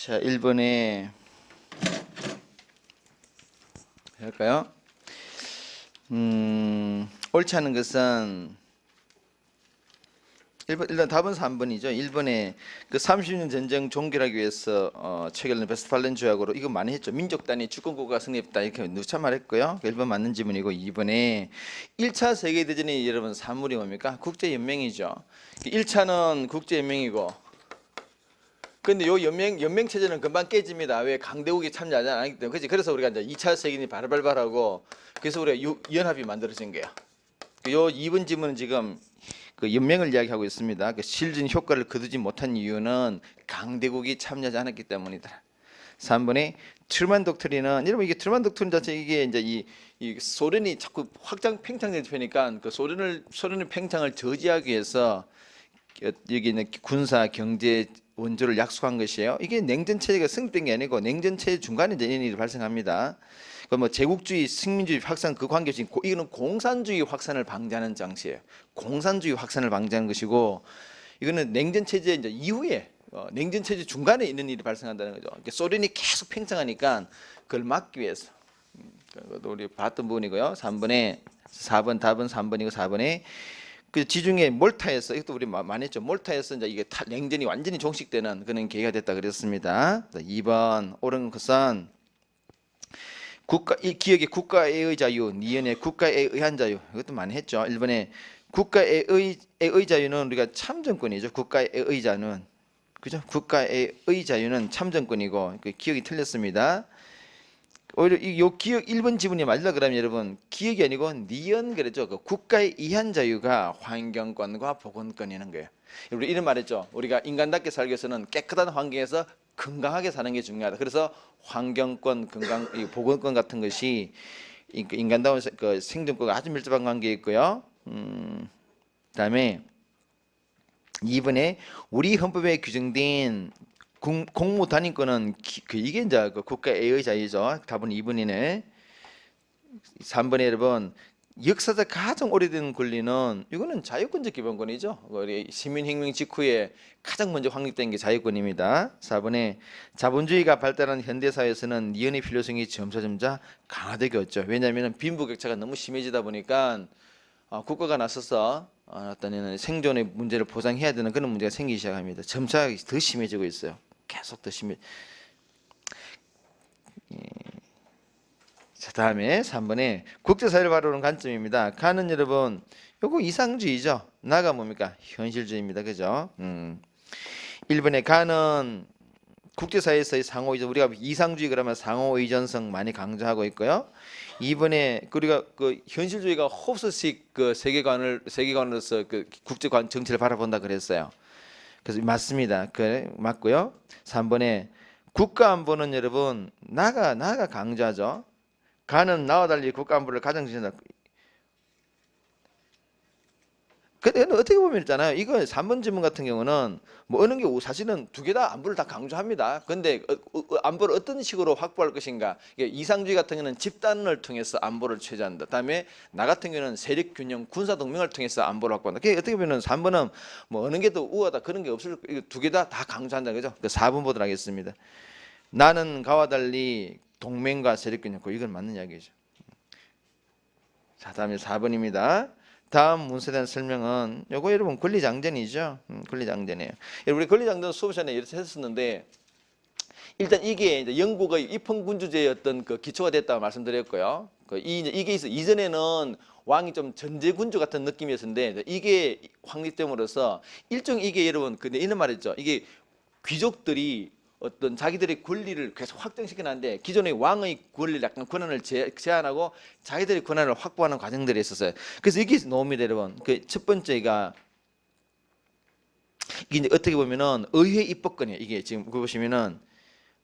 자, 1번에 할까요? 옳지 않은 것은 1번, 일단 답은 3번이죠. 1번에 그 30년 전쟁 종결하기 위해서 체결된 베스트팔렌 조약으로 이거 많이 했죠. 민족 단위 주권국가가 성립했다 이렇게 누차 말했고요. 1번 맞는 지문이고 2번에 1차 세계대전이 여러분 산물이 뭡니까? 국제연맹이죠. 1차는 국제연맹이고 근데 요 연맹 체제는 금방 깨집니다. 왜 강대국이 참여하지 않기 때문에. 그렇지? 그래서 우리가 이제 2차 세계대전이 발발하고 그래서 우리가 연합이 만들어진 거야. 요 2번 지문은 지금 그 연맹을 이야기하고 있습니다. 그 실질 효과를 거두지 못한 이유는 강대국이 참여하지 않았기 때문이다. 3번에 트루만 독트린은 여러분 이게 트루만 독트린 자체 이게 이제 이 소련이 자꾸 확장 팽창되니까 그 소련의 팽창을 저지하기 위해서 여기 있는 군사 경제 원조를 약속한 것이에요. 이게 냉전 체제가 승리된 게 아니고 냉전 체제 중간에 이제 이런 일이 발생합니다. 그 뭐 제국주의, 식민주의 확산 그 관계 없이 이거는 공산주의 확산을 방지하는 장치예요. 공산주의 확산을 방지하는 것이고 이거는 냉전 체제 이제 이후에 냉전 체제 중간에 있는 일이 발생한다는 거죠. 소련이 계속 팽창하니까 그걸 막기 위해서. 그것도 우리 봤던 부분이고요. 3번에 4번 답은 3번이고 4번에 그 지중해 몰타에서 이것도 우리 많이 했죠. 몰타에서 이제 이게 냉전이 완전히 종식되는 그런 계기가 됐다 그랬습니다. 2번 옳은 것은 이 기억의 국가의 자유, 니은의 국가에 의한 자유 이것도 많이 했죠. 1번에 국가의 자유는 우리가 참정권이죠. 국가의 자유는 그죠? 국가의 자유는 참정권이고 그 기억이 틀렸습니다. 오히려 이 기억 1번 지문이 맞으려 그러면 여러분 기억이 아니고 니은 그랬죠. 그 국가의 이한 자유가 환경권과 보건권이라는 거예요. 우리 이런 말했죠. 우리가 인간답게 살기 위해서는 깨끗한 환경에서 건강하게 사는 게 중요하다. 그래서 환경권, 건강, 보건권 같은 것이 인간다운 그 생존권과 아주 밀접한 관계에 있고요. 그다음에 2번에 우리 헌법에 규정된 공무 단위권은 이게 이제 그 국가의 자유죠. 답은 2번이네. 3번에 여러분 역사적 가장 오래된 권리는 이거는 자유권적 기본권이죠. 우리 시민혁명 직후에 가장 먼저 확립된 게 자유권입니다. 4번에 자본주의가 발달한 현대사회에서는 니은의 필요성이 점차 강화되고 있죠. 왜냐하면 빈부격차가 너무 심해지다 보니까 국가가 나서서 어떤 생존의 문제를 보장해야 되는 그런 문제가 생기기 시작합니다. 점차 더 심해지고 있어요. 계속 더 심해. 자, 다음에 3번에 국제사회를 바라보는 관점입니다. 가는 여러분, 요거 이상주의죠. 나가 뭡니까? 현실주의입니다. 그죠? 1번에 가는 국제사회에서의 상호의존, 우리가 이상주의 그러면 상호의존성 많이 강조하고 있고요. 2번에 우리가 그 현실주의가 홉스식 그 세계관으로서 그 국제관 정치를 바라본다 그랬어요. 그래서 맞습니다. 그 맞고요. 3번에 국가안보는 여러분 나가 강조하죠. 가는 나와 달리 국가안보를 가장 중시한다. 근데 어떻게 보면 있잖아요. 이거 3번 질문 같은 경우는 뭐 어느 게 사실은 두 개 다 안보를 다 강조합니다. 근데 안보를 어떤 식으로 확보할 것인가. 이상주의 같은 경우는 집단을 통해서 안보를 최저한다. 그다음에 나 같은 경우는 세력 균형, 군사 동맹을 통해서 안보를 확보한다. 그게 어떻게 보면 3번은 뭐 어느 게 더 우하다 그런 게 없을 두 개 다 강조한다 그죠? 4번 보도록 하겠습니다. 나는 가와 달리 동맹과 세력 균형 이건 맞는 이야기죠. 자, 다음에 4번입니다. 다음 문서에 대한 설명은 요거 여러분 권리장전이죠. 권리장전이에요. 우리 권리장전 수업 시간에 이렇게 했었는데 일단 이게 이제 영국의 입헌군주제의 어떤 그 기초가 됐다고 말씀드렸고요. 이게 있어 이전에는 왕이 좀 전제군주 같은 느낌이었는데 이게 확립됨으로써 일종 이게 여러분 근데 이런 말했죠. 이게 귀족들이 어떤 자기들의 권리를 계속 확정시켜놨는데 기존의 왕의 권리를 약간 권한을 제한하고 자기들의 권한을 확보하는 과정들이 있었어요. 그래서 이게 나옵니다, 여러분. 그 첫 번째가 이게 이제 어떻게 보면은 의회 입법권이에요. 이게 지금 보시면은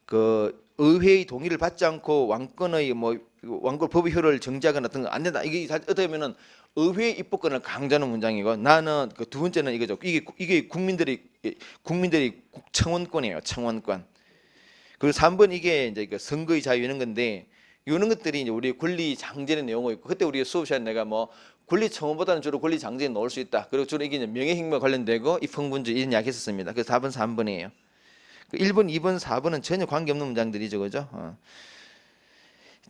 그 의회의 동의를 받지 않고 왕권의 뭐 왕권 법의 효력을 정지하거나 어떤 거 안 된다. 이게 어떻게 보면은 의회 입법권을 강조하는 문장이고 나는 그 두 번째는 이거죠. 이게 국민들이 청원권이에요. 청원권. 그리고 3번 이게 이제 그 선거의 자유 이런 건데 이런 것들이 이제 우리 권리 장전의 내용이 있고 그때 우리 수업 시간에 내가 뭐 권리 청원보다는 주로 권리 장전에 넣을 수 있다. 그리고 주로 이게 명예혁명 관련되고 입헌군주 이런 이야기 했었습니다. 그래서 답은 3번이에요. 1번, 2번, 4번은 전혀 관계없는 문장들이죠. 그죠?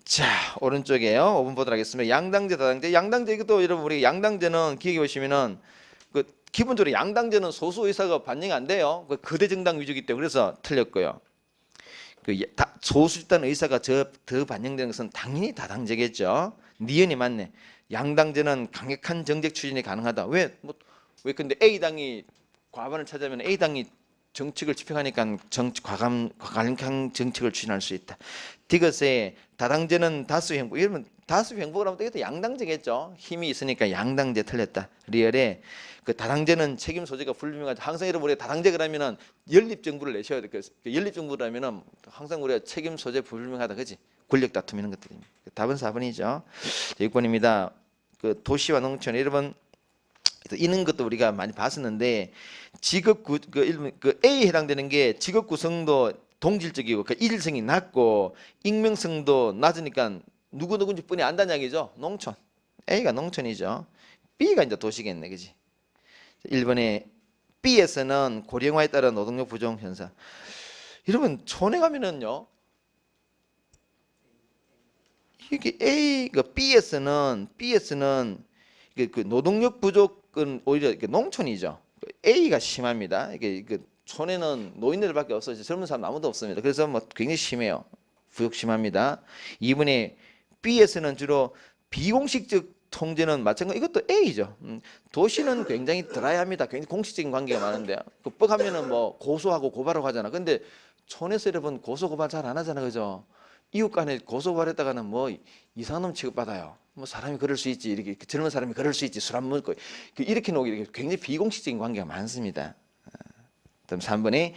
자, 오른쪽에요. 5번 보도록 하겠습니다. 양당제, 다당제. 양당제 이것도 여러분 우리 양당제는 기억해 보시면은 그 기본적으로 양당제는 소수 의사가 반영이 안 돼요. 그 거대 정당 위주이기 때문에 그래서 틀렸고요. 소수 집단 의사가 더 반영되는 것은 당연히 다당제겠죠. 니은이 맞네. 양당제는 강력한 정책 추진이 가능하다. 왜 근데 A당이 과반을 차지하면 A당이 정책을 집행하니까 과감한 정책을 추진할 수 있다. 디귿에 다당제는 다수 행복. 이러면 다수 행복을 하면 이것도 양당제겠죠. 힘이 있으니까 양당제 틀렸다. 리얼에 그 다당제는 책임 소재가 불분명하다. 항상 여러분 우리가 다당제 그러면은 연립 정부를 내셔야 돼. 그 연립 정부라면은 항상 우리가 책임 소재 불분명하다, 그지? 권력 다툼 이런 것들입니다. 답은 4번이죠. 6번입니다. 그 도시와 농촌 여러분 이런 것도 우리가 많이 봤었는데 직업구 그 A에 해당되는 게 직업 구성도 동질적이고 그 일성이 낮고 익명성도 낮으니까 누구누구인지 뻔히 안다는 이야기죠. 농촌. A가 농촌이죠. B가 이제 도시겠네, 그지? 1번에 B에서는 고령화에 따른 노동력 부족 현상. 여러분 촌에 가면은요. 이게 A가 B에서는 그 노동력 부족은 오히려 농촌이죠. A가 심합니다. 이게 촌에는 노인들밖에 없어요. 젊은 사람 아무도 없습니다. 그래서 뭐 굉장히 심해요. 부족 심합니다. 2번에 B에서는 주로 비공식적 통제는 마찬가지. 이것도 A죠. 도시는 굉장히 드라이합니다. 굉장히 공식적인 관계가 많은데요. 그 뻑하면은 뭐 고소하고 고발하고 하잖아. 근데 촌에서 여러분 고소 고발 잘 안 하잖아, 그죠? 이웃 간에 고소 고발했다가는 뭐 이상한 놈 취급받아요. 뭐 사람이 그럴 수 있지, 이렇게 젊은 사람이 그럴 수 있지, 술 안 먹고 이렇게 놓기 굉장히 비공식적인 관계가 많습니다. 다음 3번에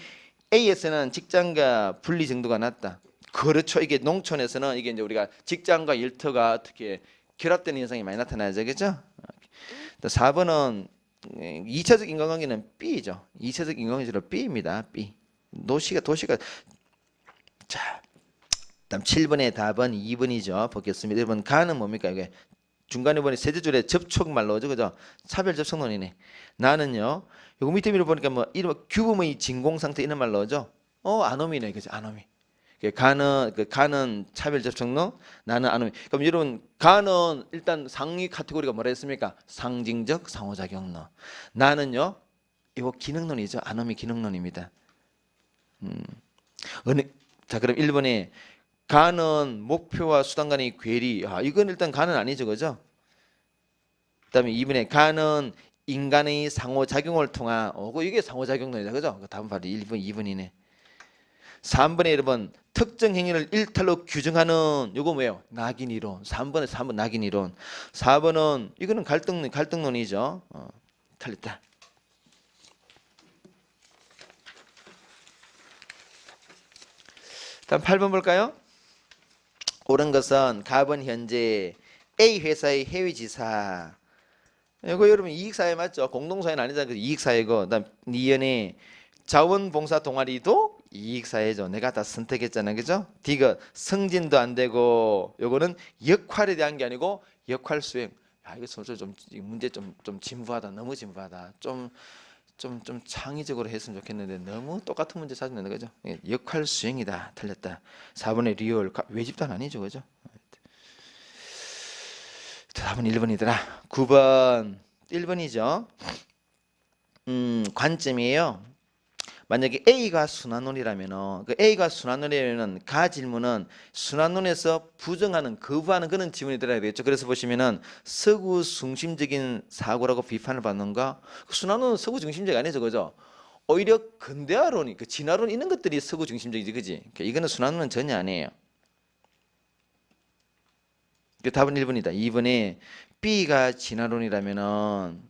A에서는 직장과 분리 정도가 낮다. 그렇죠. 이게 농촌에서는 이게 이제 우리가 직장과 일터가 어떻게 결합되는 현상이 많이 나타나죠, 그죠? 4번은 2차적 인간관계는 B죠. 2차적 인간관계는 B입니다. B. 도시가 자. 다음 7번의 답은 2번이죠. 보겠습니다. 1번 가는 뭡니까? 이게 중간에 보니 세제줄에 접촉말로 오죠, 그죠? 차별 접촉론이네. 나는요. 요거 밑에 보니까 뭐 이런 규범의 진공 상태 이런 말로 오죠. 아노미네, 그죠? 아노미. 가는 차별 접촉론, 나는 아노미. 그럼 여러분 가는 일단 상위 카테고리가 뭐라 했습니까? 상징적 상호작용론. 나는요. 이거 기능론이죠. 아노미 기능론입니다. 자, 그럼 1번에 가는 목표와 수단 간의 괴리. 이건 일단 가는 아니죠, 그죠? 그다음에 2번에 가는 인간의 상호작용을 통한 이게 상호작용론이다, 그죠? 다음 바로 1번, 2번이네. 3번에 여러분 특정 행위를 일탈로 규정하는 요거 뭐예요? 낙인이론. 3번 낙인이론. 4번은 이거는 갈등론이죠. 틀렸다. 다음 8번 볼까요? 옳은 것은 갑은 현재 A 회사의 해외 지사. 이거 여러분 이익사회 맞죠? 공동사회는 아니잖아요. 이익사회고. 그다음 니은의 자원봉사 동아리도 이익사회죠. 내가 다 선택했잖아요, 그죠? D가 승진도 안 되고 요거는 역할에 대한 게 아니고 역할 수행. 이거 좀 문제 좀 진부하다. 너무 진부하다. 좀 창의적으로 했으면 좋겠는데 너무 똑같은 문제 찾는 거죠. 역할 수행이다. 틀렸다. 4번의 리얼 외집단 아니죠, 그죠? 답은 1번이더라. 9번 1번이죠. 관점이에요. 만약에 A가 순환론이라면 그 A가 순환론이라면 가 질문은 순환론에서 부정하는 거부하는 그런 지문이 들어야 되겠죠. 그래서 보시면은 서구 중심적인 사고라고 비판을 받는가? 순환론은 서구 중심적 아니죠, 그죠? 오히려 근대화론이 그 진화론 이런 것들이 서구 중심적이지, 그지? 이거는 순환론은 전혀 아니에요. 답은 1번이다. 2번에 B가 진화론이라면은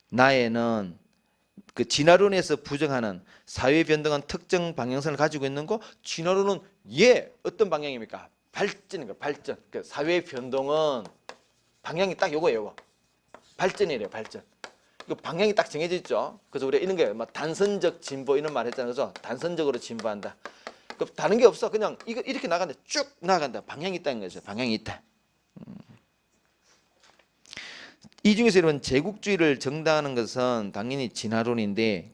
나에는 그 진화론에서 부정하는 사회 변동한 특정 방향성을 가지고 있는 거. 진화론은 어떤 방향입니까? 발전인가 발전. 그 사회 변동은 방향이 딱 요거 발전이래요. 발전. 그 방향이 딱 정해져 있죠. 그래서 우리가 이런 게 막 단선적 진보 이런 말 했잖아요, 그죠? 단선적으로 진보한다. 그 다른 게 없어. 그냥 이렇게 나간다. 쭉 나간다. 방향이 있다는 거죠. 방향이 있다. 이 중에서 여러분 제국주의를 정당하는 것은 당연히 진화론인데